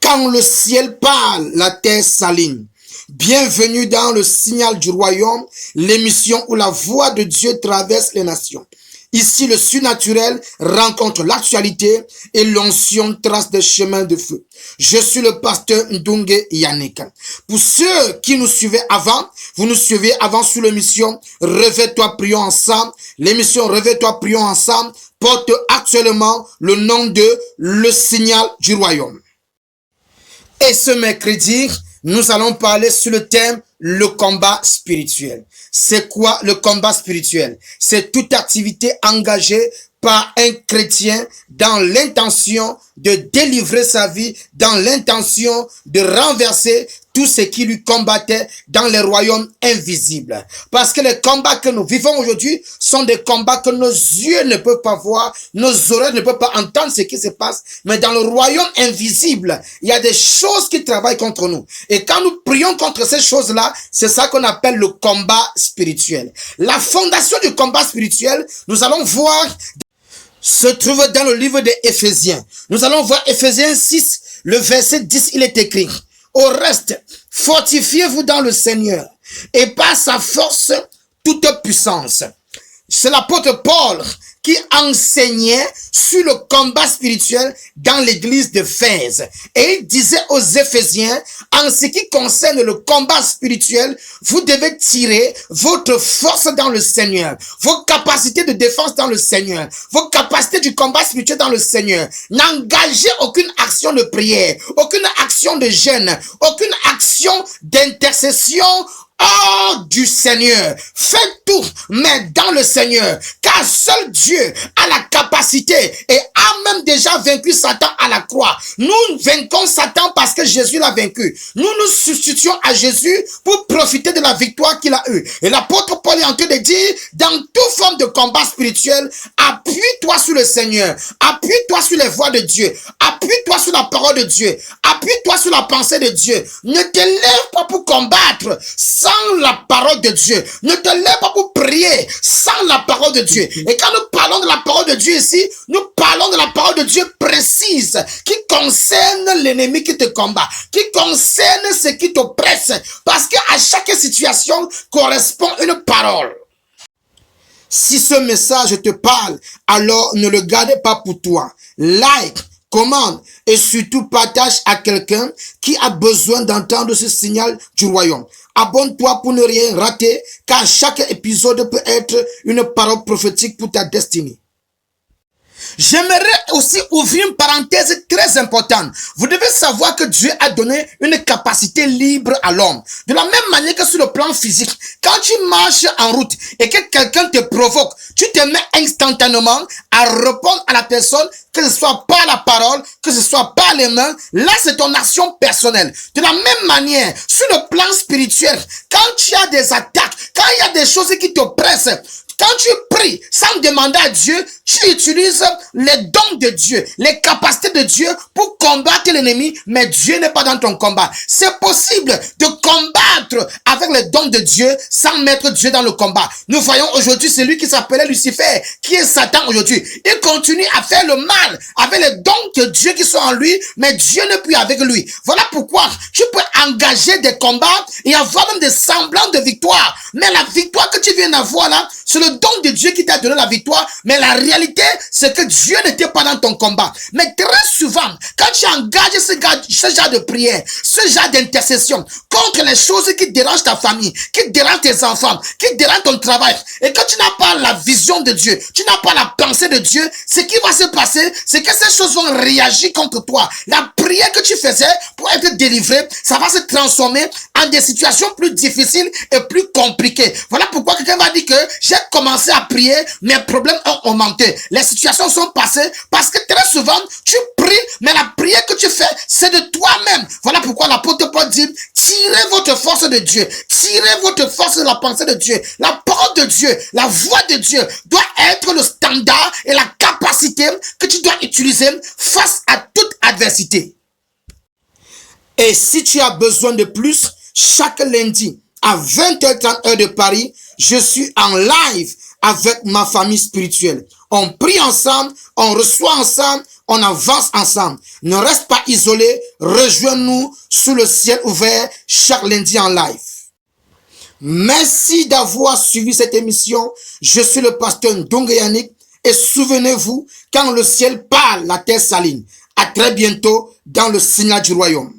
Quand le ciel parle, la terre s'aligne. Bienvenue dans le signal du royaume, l'émission où la voix de Dieu traverse les nations. Ici, le surnaturel rencontre l'actualité et l'onction trace des chemins de feu. Je suis le pasteur Ndunge Yannick. Pour ceux qui nous suivaient avant, vous nous suivez avant sur l'émission Réveille-toi, prions ensemble. L'émission Réveille-toi, prions ensemble porte actuellement le nom de Le Signal du Royaume. Et ce mercredi, nous allons parler sur le thème le combat spirituel. C'est quoi le combat spirituel? C'est toute activité engagée par un chrétien dans l'intention de délivrer sa vie, dans l'intention de renverser tout ce qui lui combattait dans les royaumes invisibles. Parce que les combats que nous vivons aujourd'hui sont des combats que nos yeux ne peuvent pas voir, nos oreilles ne peuvent pas entendre ce qui se passe. Mais dans le royaume invisible, il y a des choses qui travaillent contre nous. Et quand nous prions contre ces choses-là, c'est ça qu'on appelle le combat spirituel. La fondation du combat spirituel, nous allons voir, se trouve dans le livre des Éphésiens. Nous allons voir Éphésiens 6, le verset 10, il est écrit: au reste, fortifiez-vous dans le Seigneur et par sa force toute puissance. C'est l'apôtre Paul qui enseignait sur le combat spirituel dans l'église d'Éphèse. Et il disait aux Éphésiens, en ce qui concerne le combat spirituel, vous devez tirer votre force dans le Seigneur, vos capacités de défense dans le Seigneur, vos capacités du combat spirituel dans le Seigneur. N'engagez aucune action de prière, aucune action de jeûne, aucune action d'intercession hors du Seigneur. Faites tout, mais dans le Seigneur. Car seul Dieu a la capacité et a même déjà vaincu Satan à la croix. Nous vainquons Satan parce que Jésus l'a vaincu. Nous nous substituons à Jésus pour profiter de la victoire qu'il a eue. Et l'apôtre Paul est en train de dire, dans toute forme de combat spirituel, appuie-toi sur le Seigneur. Appuie-toi sur les voies de Dieu. Appuie-toi sur la parole de Dieu. Appuie-toi sur la pensée de Dieu. Ne te lève pas pour combattre sans la parole de Dieu. Ne te lève pas pour prier sans la parole de Dieu. Et quand nous parlons de la parole de Dieu ici, nous parlons de la parole de Dieu précise qui concerne l'ennemi qui te combat, qui concerne ce qui t'oppresse. Parce qu'à chaque situation correspond une parole. Si ce message te parle, alors ne le gardez pas pour toi. Like, commande et surtout partage à quelqu'un qui a besoin d'entendre ce signal du royaume. Abonne-toi pour ne rien rater, car chaque épisode peut être une parole prophétique pour ta destinée. J'aimerais aussi ouvrir une parenthèse très importante. Vous devez savoir que Dieu a donné une capacité libre à l'homme. De la même manière que sur le plan physique, quand tu marches en route et que quelqu'un te provoque, tu te mets instantanément à répondre à la personne, que ce soit par la parole, que ce soit par les mains. Là, c'est ton action personnelle. De la même manière, sur le plan spirituel, quand tu as des attaques, quand il y a des choses qui t'oppressent, quand tu pries sans demander à Dieu, tu utilises les dons de Dieu, les capacités de Dieu pour combattre l'ennemi, mais Dieu n'est pas dans ton combat. C'est possible de combattre avec les dons de Dieu sans mettre Dieu dans le combat. Nous voyons aujourd'hui celui qui s'appelait Lucifer, qui est Satan aujourd'hui. Il continue à faire le mal avec les dons de Dieu qui sont en lui, mais Dieu n'est plus avec lui. Voilà pourquoi tu peux engager des combats et avoir même des semblants de victoire. Mais la victoire que tu viens d'avoir là, c'est le don de Dieu qui t'a donné la victoire, mais la réalité, c'est que Dieu n'était pas dans ton combat. Mais très souvent, quand tu engages ce genre de prière, ce genre d'intercession contre les choses qui dérangent ta famille, qui dérangent tes enfants, qui dérangent ton travail, et que tu n'as pas la vision de Dieu, tu n'as pas la pensée de Dieu, ce qui va se passer, c'est que ces choses vont réagir contre toi. La prière que tu faisais pour être délivré, ça va se transformer en des situations plus difficiles et plus compliquées. Voilà pourquoi quelqu'un m'a dit que j'ai commencé à prier, mes problèmes ont augmenté. Les situations sont passées parce que très souvent, tu pries, mais la prière que tu fais, c'est de toi-même. Voilà pourquoi l'apôtre Paul dit, tirez votre force de Dieu, tirez votre force de la pensée de Dieu. La parole de Dieu, la voix de Dieu doit être le standard et la capacité que tu dois utiliser face à toute adversité. Et si tu as besoin de plus, chaque lundi à 20h30 heure de Paris, je suis en live avec ma famille spirituelle. On prie ensemble, on reçoit ensemble, On avance ensemble. Ne reste pas isolé. Rejoins-nous sous le ciel ouvert chaque lundi en live. Merci d'avoir suivi cette émission. Je suis le pasteur Ndongue Yannick. Et souvenez-vous, quand le ciel parle, la terre s'aligne. À très bientôt dans le signal du royaume.